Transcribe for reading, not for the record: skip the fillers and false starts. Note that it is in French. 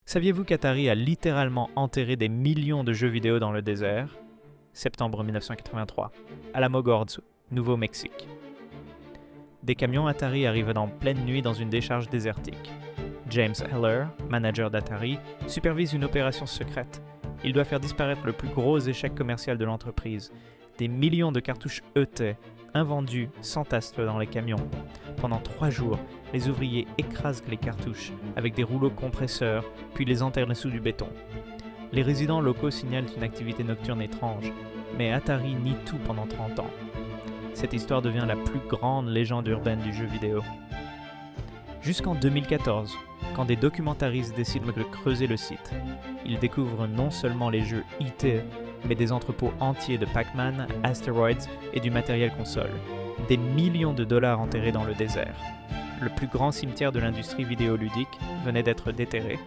Saviez-vous qu'Atari a littéralement enterré des millions de jeux vidéo dans le désert? Septembre 1983, Alamogordo, Nouveau-Mexique. Des camions Atari arrivent en pleine nuit dans une décharge désertique. James Heller, manager d'Atari, supervise une opération secrète. Il doit faire disparaître le plus gros échec commercial de l'entreprise. Des millions de cartouches ET, invendues, s'entassent dans les camions. Pendant 3 jours, les ouvriers écrasent les cartouches avec des rouleaux compresseurs, puis les enterrent dessous du béton. Les résidents locaux signalent une activité nocturne étrange, mais Atari nie tout pendant 30 ans. Cette histoire devient la plus grande légende urbaine du jeu vidéo. Jusqu'en 2014, quand des documentaristes décident de creuser le site, ils découvrent non seulement les jeux IT, mais des entrepôts entiers de Pac-Man, Asteroids et du matériel console. Des millions de dollars enterrés dans le désert. Le plus grand cimetière de l'industrie vidéoludique venait d'être déterré.